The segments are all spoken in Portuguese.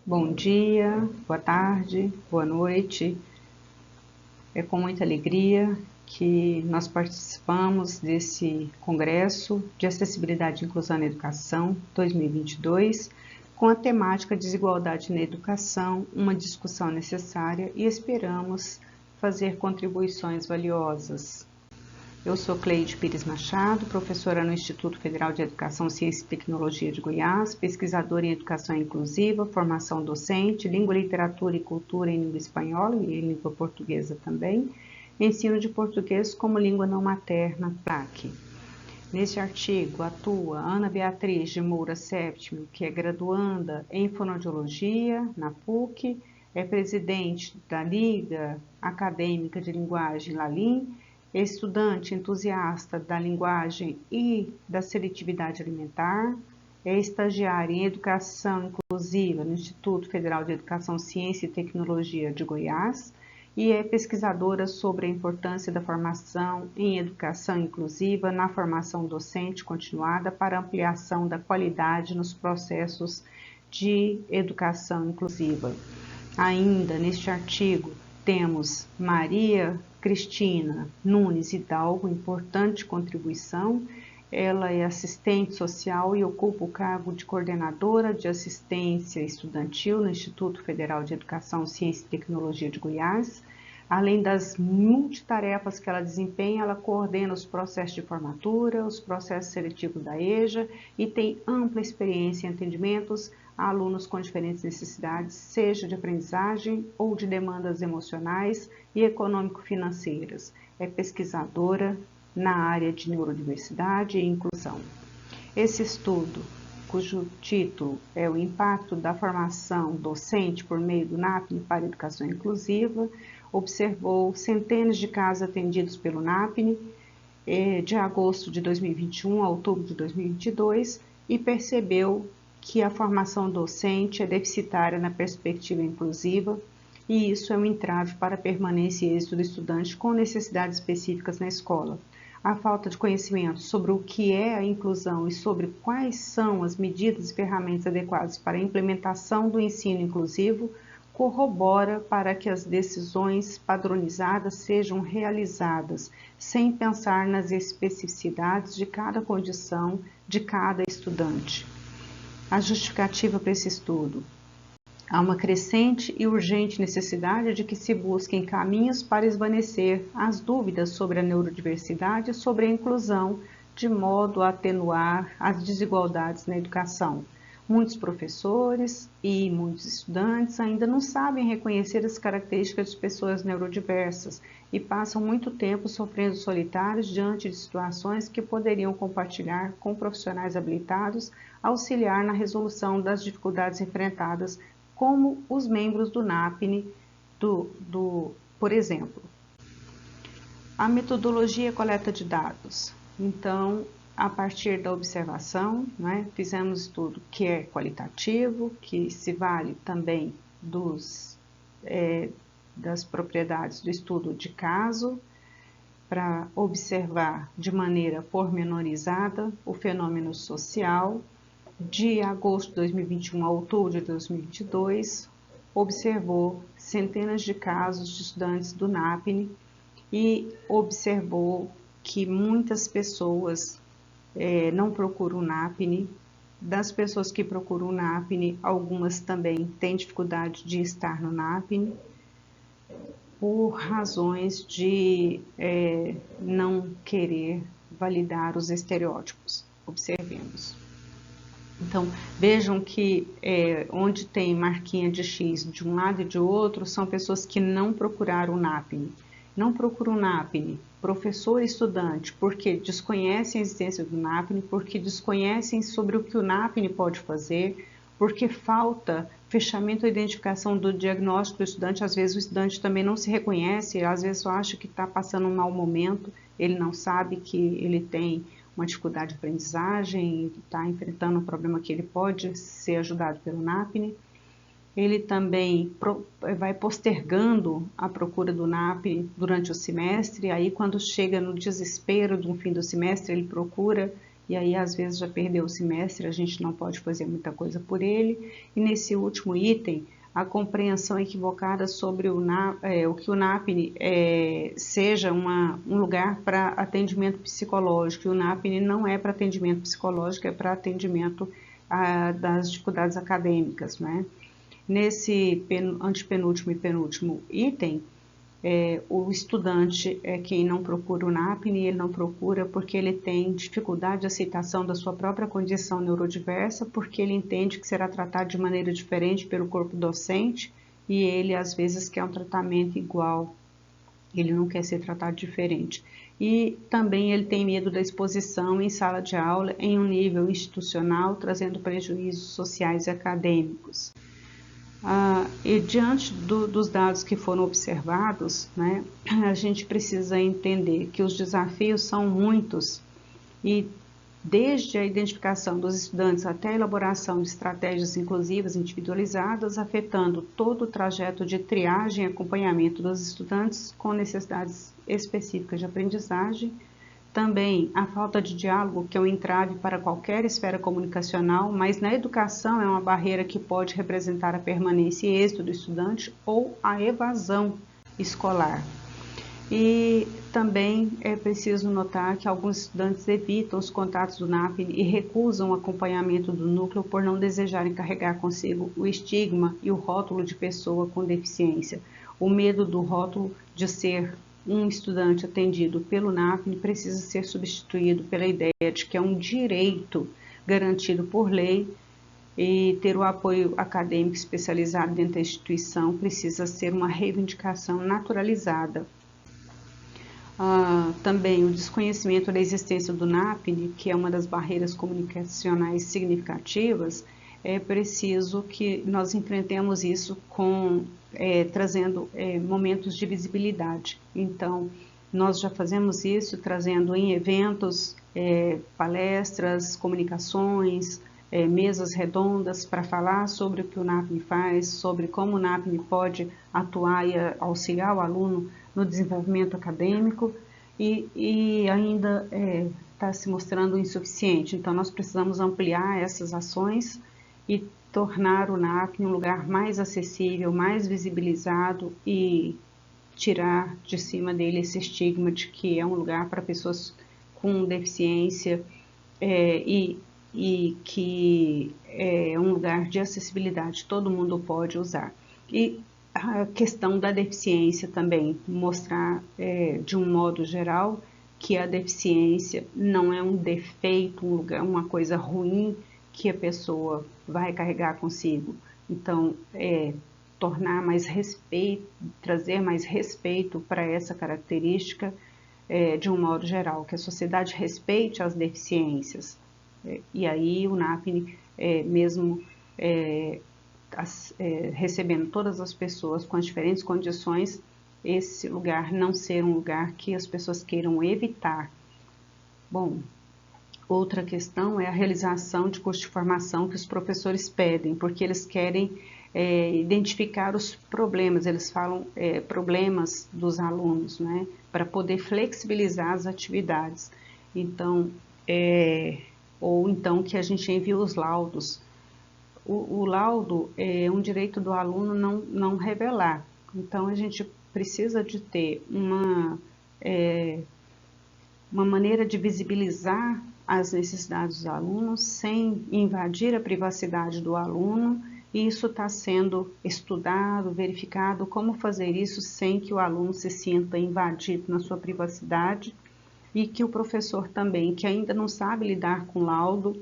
Bom dia, boa tarde, boa noite. É com muita alegria que nós participamos desse Congresso de Acessibilidade e Inclusão na Educação 2022, com a temática Desigualdade na Educação, uma discussão necessária e esperamos fazer contribuições valiosas. Eu sou Cleide Pires Machado, professora no Instituto Federal de Educação, Ciência e Tecnologia de Goiás, pesquisadora em Educação Inclusiva, formação docente, Língua, Literatura e Cultura em língua espanhola e em língua portuguesa também, ensino de português como língua não materna, PRAC. Neste artigo atua Ana Beatriz de Moura Séptimo, que é graduanda em Fonoaudiologia na PUC, é presidente da Liga Acadêmica de Linguagem LALIN, é estudante entusiasta da linguagem e da seletividade alimentar, é estagiária em Educação Inclusiva no Instituto Federal de Educação, Ciência e Tecnologia de Goiás e é pesquisadora sobre a importância da formação em Educação Inclusiva na formação docente continuada para ampliação da qualidade nos processos de educação inclusiva. Ainda neste artigo temos Maria Cristina Nunes Hidalgo, importante contribuição. Ela é assistente social e ocupa o cargo de coordenadora de assistência estudantil no Instituto Federal de Educação, Ciência e Tecnologia de Goiás. Além das multitarefas que ela desempenha, ela coordena os processos de formatura, os processos seletivos da EJA e tem ampla experiência em atendimentos a alunos com diferentes necessidades, seja de aprendizagem ou de demandas emocionais e econômico-financeiras. É pesquisadora na área de neurodiversidade e inclusão. Esse estudo, cujo título é o impacto da formação docente por meio do NAPNE para a educação inclusiva, observou centenas de casos atendidos pelo NAPNE de agosto de 2021 a outubro de 2022 e percebeu que a formação docente é deficitária na perspectiva inclusiva e isso é um entrave para a permanência e êxito do estudante com necessidades específicas na escola. A falta de conhecimento sobre o que é a inclusão e sobre quais são as medidas e ferramentas adequadas para a implementação do ensino inclusivo corrobora para que as decisões padronizadas sejam realizadas sem pensar nas especificidades de cada condição de cada estudante. A justificativa para esse estudo. Há uma crescente e urgente necessidade de que se busquem caminhos para esvanecer as dúvidas sobre a neurodiversidade e sobre a inclusão, de modo a atenuar as desigualdades na educação. Muitos professores e muitos estudantes ainda não sabem reconhecer as características de pessoas neurodiversas e passam muito tempo sofrendo solitários diante de situações que poderiam compartilhar com profissionais habilitados, auxiliar na resolução das dificuldades enfrentadas, como os membros do NAPNE, por exemplo. A metodologia coleta de dados. Então, a partir da observação, fizemos estudo que é qualitativo, que se vale também das propriedades do estudo de caso, para observar de maneira pormenorizada o fenômeno social. De agosto de 2021 a outubro de 2022, observou centenas de casos de estudantes do NAPNE e observou que muitas pessoas não procuram o NAPNE. Das pessoas que procuram o NAPNE, algumas também têm dificuldade de estar no NAPNE por razões de não querer validar os estereótipos. Observemos. Então, vejam que onde tem marquinha de X de um lado e de outro, são pessoas que não procuraram o NAPNE. Não procuram o NAPNE, professor e estudante, porque desconhecem a existência do NAPNE, porque desconhecem sobre o que o NAPNE pode fazer, porque falta fechamento ou identificação do diagnóstico do estudante. Às vezes o estudante também não se reconhece, às vezes só acha que está passando um mau momento, ele não sabe que ele tem uma dificuldade de aprendizagem, está enfrentando um problema que ele pode ser ajudado pelo NAPNE. Ele também vai postergando a procura do NAPNE durante o semestre, aí quando chega no desespero do fim do semestre, ele procura e aí às vezes já perdeu o semestre, a gente não pode fazer muita coisa por ele. E nesse último item, a compreensão equivocada sobre o que o NAPNE seja um lugar para atendimento psicológico. E o NAPNE não é para atendimento psicológico, é para atendimento das dificuldades acadêmicas, né? Nesse antepenúltimo e penúltimo item, o estudante é quem não procura o NAPNE, ele não procura porque ele tem dificuldade de aceitação da sua própria condição neurodiversa, porque ele entende que será tratado de maneira diferente pelo corpo docente e ele às vezes quer um tratamento igual, ele não quer ser tratado diferente. E também ele tem medo da exposição em sala de aula em um nível institucional, trazendo prejuízos sociais e acadêmicos. E diante dos dados que foram observados, né, a gente precisa entender que os desafios são muitos e desde a identificação dos estudantes até a elaboração de estratégias inclusivas individualizadas, afetando todo o trajeto de triagem e acompanhamento dos estudantes com necessidades específicas de aprendizagem. Também a falta de diálogo, que é um entrave para qualquer esfera comunicacional, mas na educação é uma barreira que pode representar a permanência e êxito do estudante ou a evasão escolar. E também é preciso notar que alguns estudantes evitam os contatos do NAPNE e recusam o acompanhamento do núcleo por não desejarem carregar consigo o estigma e o rótulo de pessoa com deficiência. O medo do rótulo de ser um estudante atendido pelo NAPNE precisa ser substituído pela ideia de que é um direito garantido por lei e ter o apoio acadêmico especializado dentro da instituição precisa ser uma reivindicação naturalizada. Também o desconhecimento da existência do NAPNE, que é uma das barreiras comunicacionais significativas, é preciso que nós enfrentemos isso trazendo momentos de visibilidade. Então, nós já fazemos isso trazendo em eventos, palestras, comunicações, mesas redondas para falar sobre o que o NAPNE faz, sobre como o NAPNE pode atuar e auxiliar o aluno no desenvolvimento acadêmico e ainda está se mostrando insuficiente. Então, nós precisamos ampliar essas ações e tornar o NAPNE um lugar mais acessível, mais visibilizado e tirar de cima dele esse estigma de que é um lugar para pessoas com deficiência e que é um lugar de acessibilidade, todo mundo pode usar. E a questão da deficiência também, mostrar de um modo geral que a deficiência não é um defeito, uma coisa ruim que a pessoa vai carregar consigo. Então, tornar mais respeito, trazer mais respeito para essa característica de um modo geral, que a sociedade respeite as deficiências. E aí o NAPNE, mesmo recebendo todas as pessoas com as diferentes condições, esse lugar não ser um lugar que as pessoas queiram evitar. Bom, outra questão é a realização de curso de formação que os professores pedem, porque eles querem identificar os problemas, eles falam problemas dos alunos, né, para poder flexibilizar as atividades. Então, ou então que a gente envie os laudos. O laudo é um direito do aluno não revelar. Então, a gente precisa de ter uma maneira de visibilizar as necessidades dos alunos sem invadir a privacidade do aluno, e isso está sendo estudado, verificado, como fazer isso sem que o aluno se sinta invadido na sua privacidade, e que o professor também, que ainda não sabe lidar com laudo,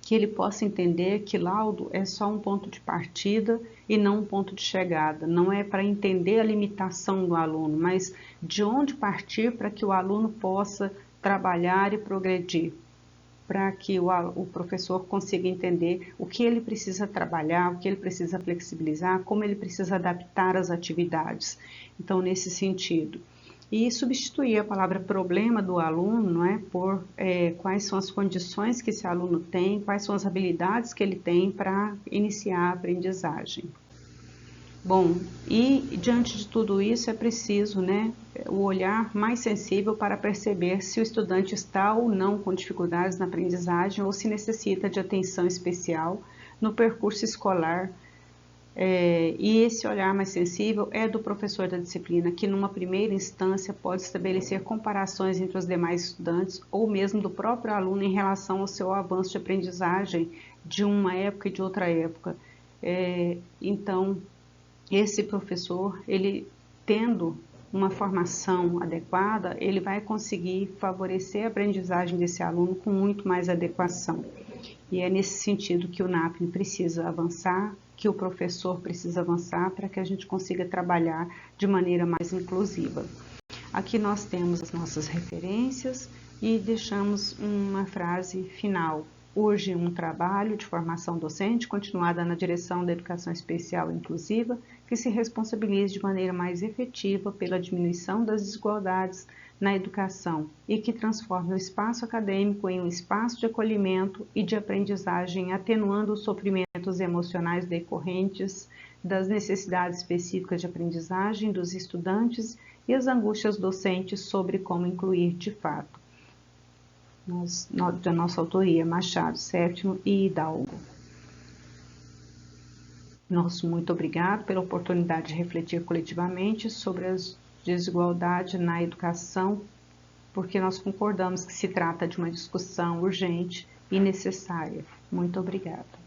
que ele possa entender que laudo é só um ponto de partida e não um ponto de chegada. Não é para entender a limitação do aluno, mas de onde partir para que o aluno possa trabalhar e progredir, para que o professor consiga entender o que ele precisa trabalhar, o que ele precisa flexibilizar, como ele precisa adaptar as atividades. Então, nesse sentido. E substituir a palavra problema do aluno, não é, por quais são as condições que esse aluno tem, quais são as habilidades que ele tem para iniciar a aprendizagem. Bom, e diante de tudo isso é preciso, o olhar mais sensível para perceber se o estudante está ou não com dificuldades na aprendizagem ou se necessita de atenção especial no percurso escolar. E esse olhar mais sensível é do professor da disciplina, que numa primeira instância pode estabelecer comparações entre os demais estudantes ou mesmo do próprio aluno em relação ao seu avanço de aprendizagem de uma época e de outra época. Então, esse professor, ele tendo uma formação adequada, ele vai conseguir favorecer a aprendizagem desse aluno com muito mais adequação. E é nesse sentido que o NAPN precisa avançar, que o professor precisa avançar para que a gente consiga trabalhar de maneira mais inclusiva. Aqui nós temos as nossas referências e deixamos uma frase final. Urge um trabalho de formação docente continuada na direção da educação especial e inclusiva, que se responsabilize de maneira mais efetiva pela diminuição das desigualdades na educação e que transforme o espaço acadêmico em um espaço de acolhimento e de aprendizagem, atenuando os sofrimentos emocionais decorrentes das necessidades específicas de aprendizagem dos estudantes e as angústias docentes sobre como incluir de fato. Da nossa autoria, Machado, Sétimo e Hidalgo. Nosso muito obrigado pela oportunidade de refletir coletivamente sobre as desigualdades na educação, porque nós concordamos que se trata de uma discussão urgente e necessária. Muito obrigada.